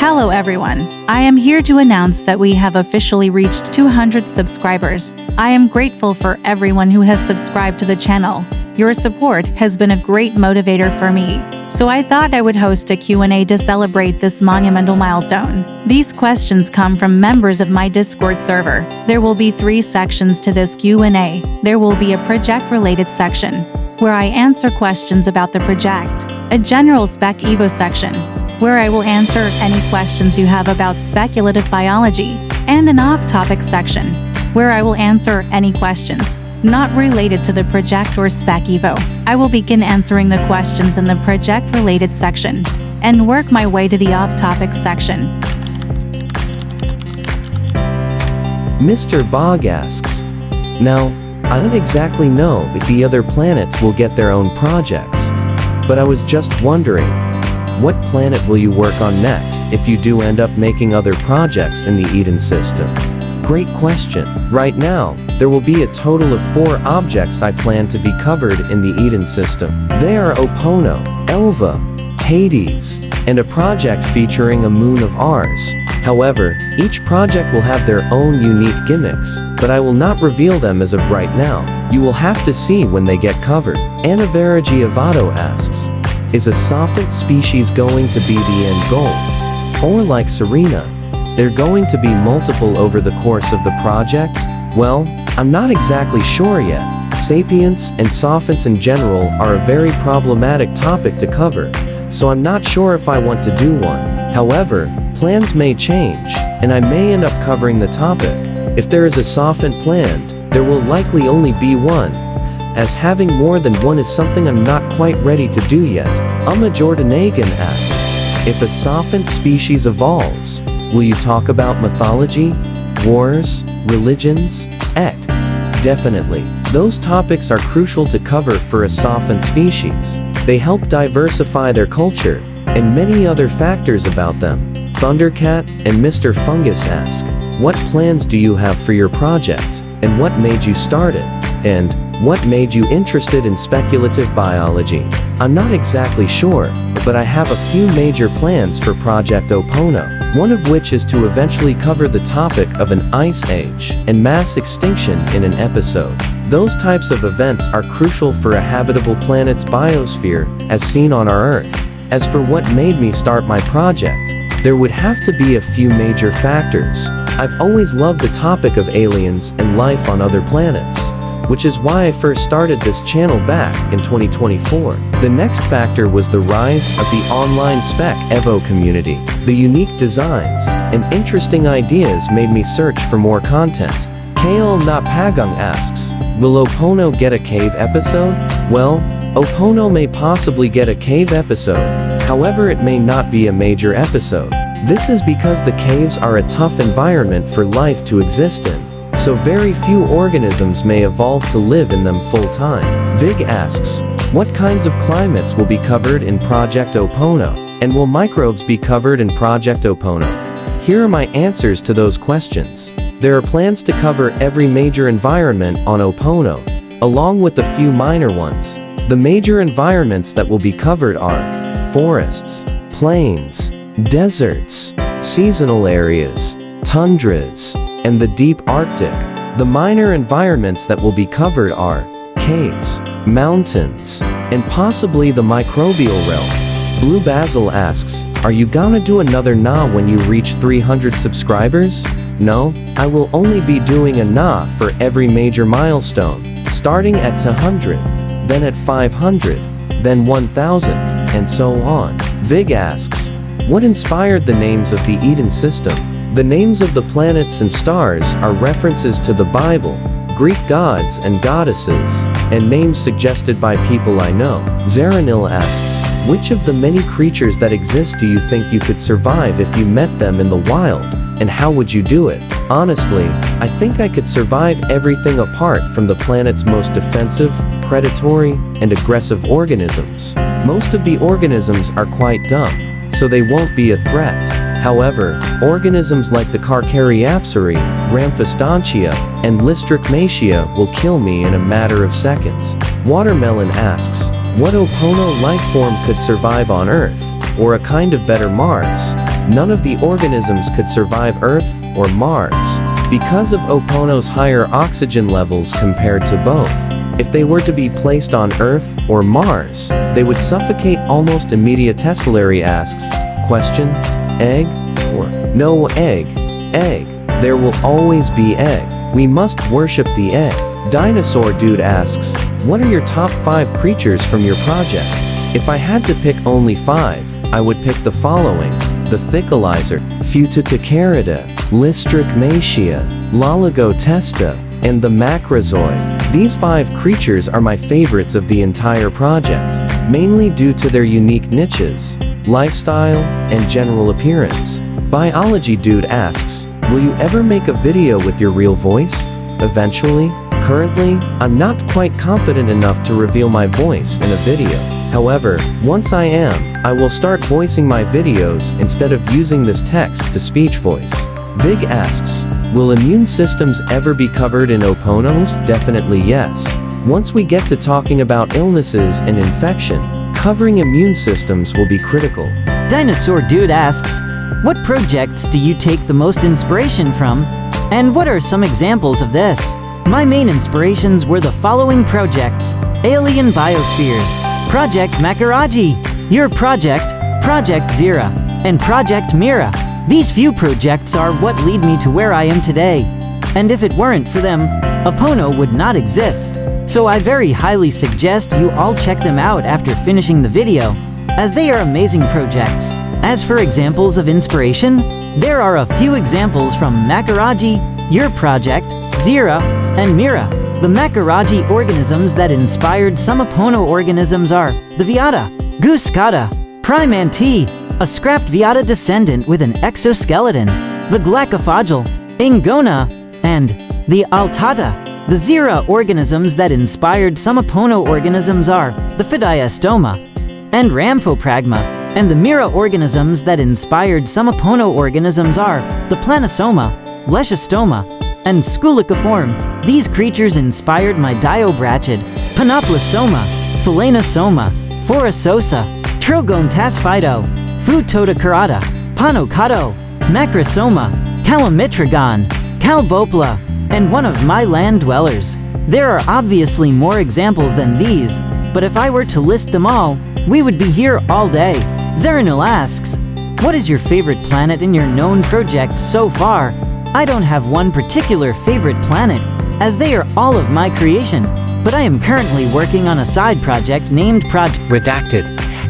Hello everyone, I am here to announce that we have officially reached 200 subscribers. I am grateful for everyone who has subscribed to the channel. Your support has been a great motivator for me, so I thought I would host a Q&A to celebrate this monumental milestone. These questions come from members of my Discord server. There will be 3 sections to this Q&A. There will be a project-related section, where I answer questions about the project, a general Spec Evo section, where I will answer any questions you have about speculative biology, and an off-topic section, where I will answer any questions not related to the project or Spec Evo. I will begin answering the questions in the project-related section, and work my way to the off-topic section. Mr. Bog asks, now, I don't exactly know if the other planets will get their own projects, but I was just wondering, what planet will you work on next if you do end up making other projects in the Eden system? Great question. Right now, there will be a total of 4 objects I plan to be covered in the Eden system. They are Opono, Elva, Hades, and a project featuring a moon of ours. However, each project will have their own unique gimmicks, but I will not reveal them as of right now. You will have to see when they get covered. Anna Avato asks, is a soffit species going to be the end goal? Or like Serena, they're going to be multiple over the course of the project? Well, I'm not exactly sure yet. Sapients and soffits in general are a very problematic topic to cover, so I'm not sure if I want to do one. However, plans may change, and I may end up covering the topic. If there is a soffit planned, there will likely only be one, as having more than one is something I'm not quite ready to do yet. Jordanagan asks, if a soffit species evolves, will you talk about mythology, wars, religions, et? Definitely. Those topics are crucial to cover for a soffit species. They help diversify their culture, and many other factors about them. Thundercat and Mr. Fungus ask, what plans do you have for your project, and what made you start it, and what made you interested in speculative biology? I'm not exactly sure, but I have a few major plans for Project Opono, one of which is to eventually cover the topic of an ice age and mass extinction in an episode. Those types of events are crucial for a habitable planet's biosphere, as seen on our Earth. As for what made me start my project, there would have to be a few major factors. I've always loved the topic of aliens and life on other planets, which is why I first started this channel back in 2024. The next factor was the rise of the online Spec Evo community. The unique designs and interesting ideas made me search for more content. Kael Napagung asks, will Opono get a cave episode? Well, Opono may possibly get a cave episode, however it may not be a major episode. This is because the caves are a tough environment for life to exist in, so very few organisms may evolve to live in them full-time. Vig asks, what kinds of climates will be covered in Project Opono, and will microbes be covered in Project Opono? Here are my answers to those questions. There are plans to cover every major environment on Opono, along with a few minor ones. The major environments that will be covered are forests, plains, deserts, seasonal areas, tundras, and the deep Arctic. The minor environments that will be covered are caves, mountains, and possibly the microbial realm. Blue Basil asks, are you gonna do another NA when you reach 300 subscribers? No, I will only be doing a NA for every major milestone, starting at 200, then at 500, then 1000, and so on. Vig asks, what inspired the names of the Eden system? The names of the planets and stars are references to the Bible, Greek gods and goddesses, and names suggested by people I know. Zaranil asks, which of the many creatures that exist do you think you could survive if you met them in the wild, and how would you do it? Honestly, I think I could survive everything apart from the planet's most defensive, predatory, and aggressive organisms. Most of the organisms are quite dumb, so they won't be a threat. However, organisms like the Carchariapsari, Ramphistodontia, and Listricmatia will kill me in a matter of seconds. Watermelon asks, what Opono lifeform could survive on Earth? or a kind of better Mars, none of the organisms could survive Earth or Mars because of Opono's higher oxygen levels compared to both. If they were to be placed on Earth or Mars, they would suffocate almost immediately. Tesselary asks, question, egg or no egg? Egg. There will always be egg. We must worship the egg. Dinosaur Dude asks, what are your top 5 creatures from your project? If I had to pick only 5, I would pick the following: the Thicalizer, Futatacarida, Lystricmatia, Lolligotesta, and the Macrozoid. These 5 creatures are my favorites of the entire project, mainly due to their unique niches, lifestyle, and general appearance. Biology Dude asks, will you ever make a video with your real voice? Eventually. Currently, I'm not quite confident enough to reveal my voice in a video. However, once I am, I will start voicing my videos instead of using this text-to-speech voice. Vig asks, will immune systems ever be covered in Oponos? Definitely yes. Once we get to talking about illnesses and infection, covering immune systems will be critical. Dinosaur Dude asks, what projects do you take the most inspiration from, and what are some examples of this? My main inspirations were the following projects: Alien Biospheres, Project Makaraji, Your Project, Project Zira, and Project Mira. These few projects are what lead me to where I am today. And if it weren't for them, Opono would not exist. So I very highly suggest you all check them out after finishing the video, as they are amazing projects. As for examples of inspiration, there are a few examples from Makaraji, Your Project, Zira, and Mira. The Makaraji organisms that inspired some Opono organisms are the Viata, Guscata, Primanti, a scrapped Viata descendant with an exoskeleton, the Glacophagal, Ingona, and the Altata. The Zira organisms that inspired some Opono organisms are the Phidiastoma and Rhamphopragma, and the Mira organisms that inspired some Opono organisms are the Planosoma, Leschistoma, and Sculicoform. These creatures inspired my Diobrachid, Panoplosoma, Phalanosoma, Forasosa, Trogontasphyto, Futotacarata, Panocato, Macrosoma, Calamitragon, Calbopla, and one of my land dwellers. There are obviously more examples than these, but if I were to list them all, we would be here all day. Zeranil asks, what is your favorite planet in your known project so far? I don't have one particular favorite planet, as they are all of my creation, but I am currently working on a side project named Project Redacted,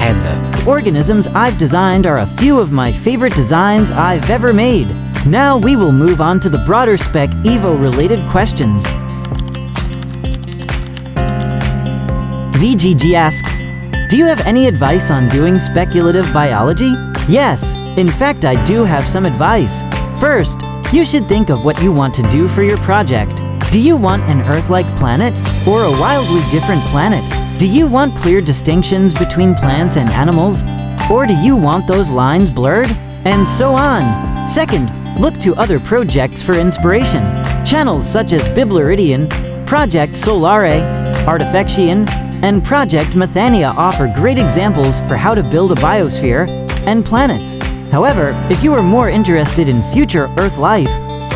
and the organisms I've designed are a few of my favorite designs I've ever made. Now we will move on to the broader Spec Evo related questions. VGG asks, do you have any advice on doing speculative biology? Yes, in fact I do have some advice. First, you should think of what you want to do for your project. Do you want an Earth-like planet or a wildly different planet? Do you want clear distinctions between plants and animals? Or do you want those lines blurred? And so on. Second, look to other projects for inspiration. Channels such as Bibluridian, Project Solare, Artifection, and Project Methania offer great examples for how to build a biosphere and planets. However, if you are more interested in future Earth life,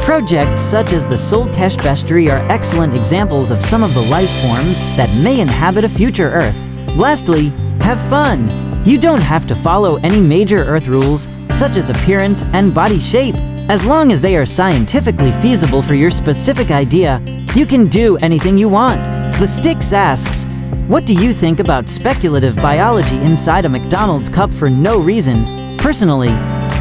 projects such as the Solkesh Bestri are excellent examples of some of the life forms that may inhabit a future Earth. Lastly, have fun! You don't have to follow any major Earth rules, such as appearance and body shape. As long as they are scientifically feasible for your specific idea, you can do anything you want. The Styx asks, what do you think about speculative biology inside a McDonald's cup for no reason? Personally,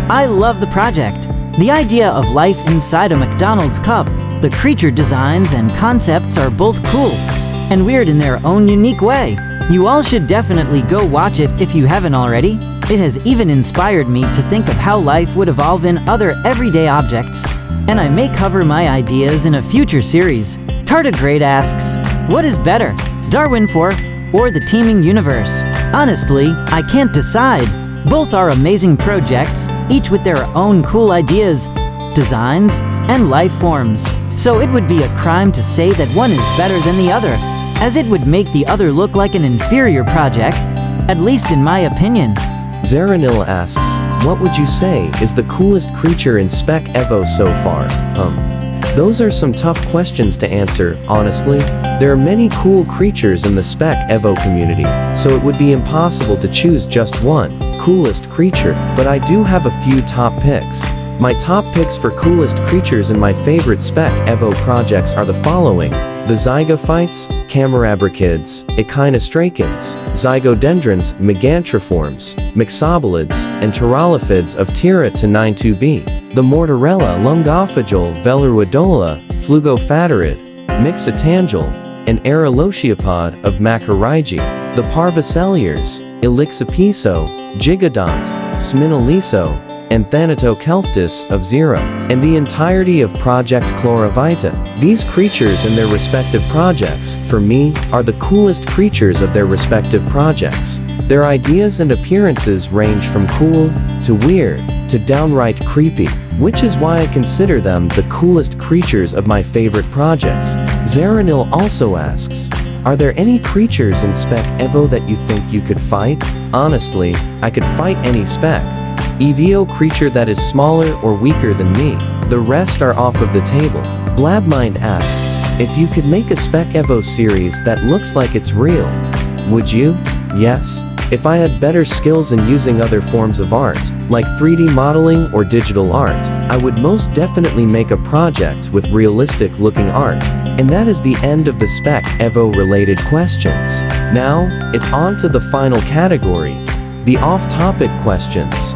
I love the project. The idea of life inside a McDonald's cup, the creature designs and concepts are both cool and weird in their own unique way. You all should definitely go watch it if you haven't already. It has even inspired me to think of how life would evolve in other everyday objects, and I may cover my ideas in a future series. Tardigrade asks, what is better, Darwin 4 or the Teeming Universe? Honestly, I can't decide. Both are amazing projects, each with their own cool ideas, designs, and life forms. So it would be a crime to say that one is better than the other, as it would make the other look like an inferior project, at least in my opinion. Zaranil asks, what would you say is the coolest creature in Spec Evo so far? Those are some tough questions to answer, honestly. There are many cool creatures in the Spec Evo community, so it would be impossible to choose just one coolest creature, but I do have a few top picks. My top picks for coolest creatures in my favorite Spec Evo projects are the following: the Zygophytes, Camarabrachids, Echinostracans, Zygodendrons, Megantroforms, Mixobulids, and Pterolophids of Tira to 92b, the Mortarella, Lungophagil, Velurodola, Flugophaterid, Mixotangel, and Aerolochiopod of Macaraigi, the Parvicellars, Elixapiso, Gigodont, Sminoliso, and Thanatokelphtis of Zero, and the entirety of Project Chlorovita. These creatures in their respective projects, for me, are the coolest creatures of their respective projects. Their ideas and appearances range from cool, to weird, to downright creepy, which is why I consider them the coolest creatures of my favorite projects. Zaranil also asks, are there any creatures in Spec Evo that you think you could fight? Honestly, I could fight any Spec Evo creature that is smaller or weaker than me. The rest are off of the table. Blabmind asks, if you could make a Spec Evo series that looks like it's real, would you? Yes. If I had better skills in using other forms of art, like 3D modeling or digital art, I would most definitely make a project with realistic looking art. And that is the end of the Spec Evo related questions. Now, it's on to the final category, the off-topic questions.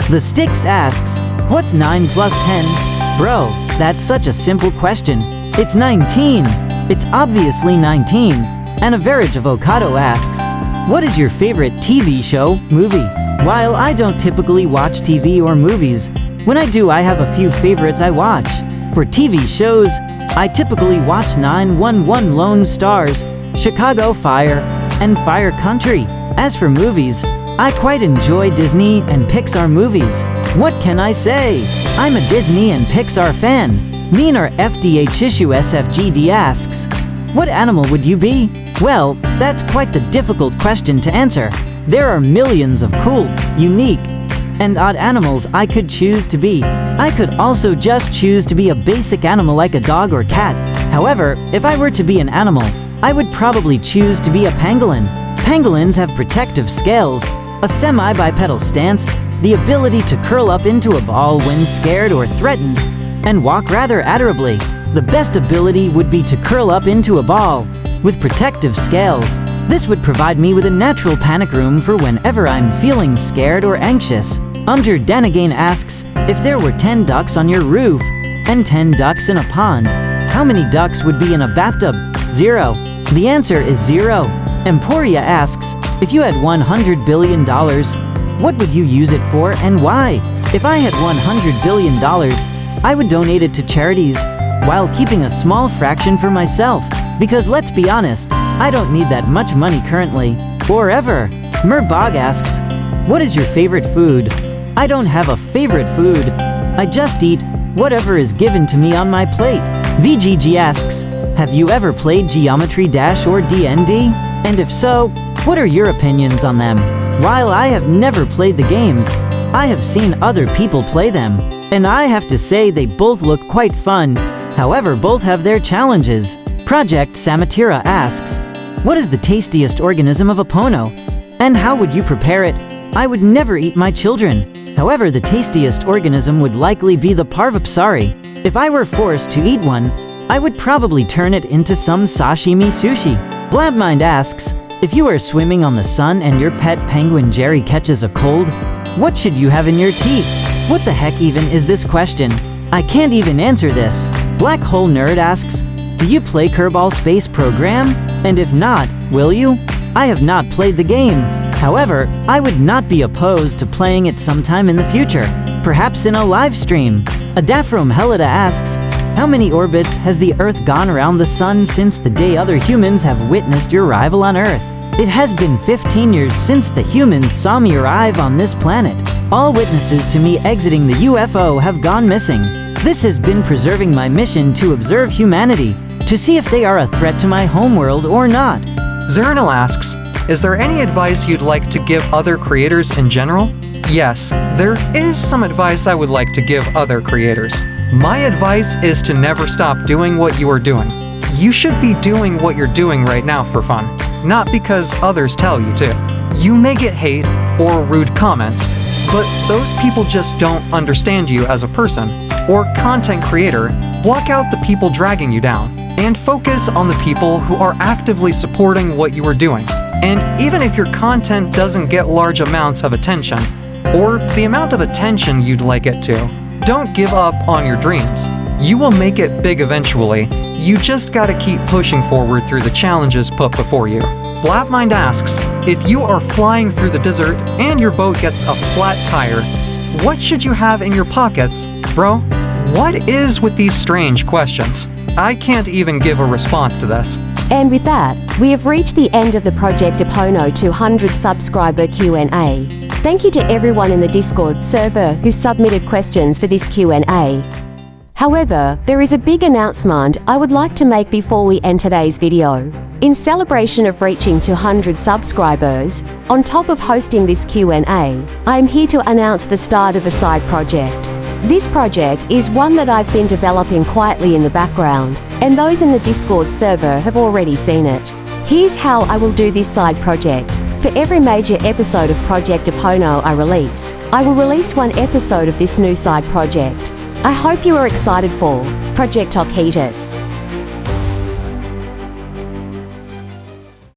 The Styx asks, what's 9 plus 10? Bro, that's such a simple question. It's 19. It's obviously 19. And Average Avocado asks, what is your favorite TV show, movie? While I don't typically watch TV or movies, when I do I have a few favorites I watch. For TV shows, I typically watch 911 Lone Stars, Chicago Fire, and Fire Country. As for movies, I quite enjoy Disney and Pixar movies. What can I say? I'm a Disney and Pixar fan. Meaner FDHissue SFGD asks, what animal would you be? Well, that's quite the difficult question to answer. There are millions of cool, unique, and odd animals I could choose to be. I could also just choose to be a basic animal like a dog or cat. However, if I were to be an animal, I would probably choose to be a pangolin. Pangolins have protective scales, a semi-bipedal stance, the ability to curl up into a ball when scared or threatened, and walk rather admirably. The best ability would be to curl up into a ball with protective scales. This would provide me with a natural panic room for whenever I'm feeling scared or anxious. Umjer Danagain asks, if there were 10 ducks on your roof and 10 ducks in a pond, how many ducks would be in a bathtub? 0. The answer is 0. Emporia asks, if you had $100 billion, what would you use it for and why? If I had $100 billion, I would donate it to charities, while keeping a small fraction for myself. Because let's be honest, I don't need that much money currently, or ever. Merbog asks, what is your favorite food? I don't have a favorite food. I just eat whatever is given to me on my plate. VGG asks, have you ever played Geometry Dash or D&D? And if so, what are your opinions on them? While I have never played the games, I have seen other people play them, and I have to say they both look quite fun. However, both have their challenges. Project Samatira asks, what is the tastiest organism of Opono? And how would you prepare it? I would never eat my children. However, the tastiest organism would likely be the Parvipsari. If I were forced to eat one, I would probably turn it into some sashimi sushi. Blabmind asks, if you are swimming on the sun and your pet penguin Jerry catches a cold, what should you have in your teeth? What the heck even is this question? I can't even answer this. Black Hole Nerd asks, do you play Kerbal Space Program? And if not, will you? I have not played the game. However, I would not be opposed to playing it sometime in the future, perhaps in a live stream. Adafrom Helida asks, how many orbits has the Earth gone around the Sun since the day other humans have witnessed your arrival on Earth? It has been 15 years since the humans saw me arrive on this planet. All witnesses to me exiting the UFO have gone missing. This has been preserving my mission to observe humanity, to see if they are a threat to my homeworld or not. Zernal asks, Is there any advice you'd like to give other creators in general? Yes, there is some advice I would like to give other creators. My advice is to never stop doing what you are doing. You should be doing what you're doing right now for fun, not because others tell you to. You may get hate or rude comments, but those people just don't understand you as a person or content creator. Block out the people dragging you down and focus on the people who are actively supporting what you are doing. And even if your content doesn't get large amounts of attention, or the amount of attention you'd like it to, don't give up on your dreams. You will make it big eventually. You just gotta keep pushing forward through the challenges put before you. Blapmind asks, if you are flying through the desert and your boat gets a flat tire, what should you have in your pockets? Bro, what is with these strange questions? I can't even give a response to this. And with that, we have reached the end of the Project Opono 200 subscriber Q&A. Thank you to everyone in the Discord server who submitted questions for this Q&A. However, there is a big announcement I would like to make before we end today's video. In celebration of reaching 200 subscribers, on top of hosting this Q&A, I am here to announce the start of a side project. This project is one that I've been developing quietly in the background, and those in the Discord server have already seen it. Here's how I will do this side project. For every major episode of Project Opono I will release one episode of this new side project. I hope you are excited for Project Tokitas.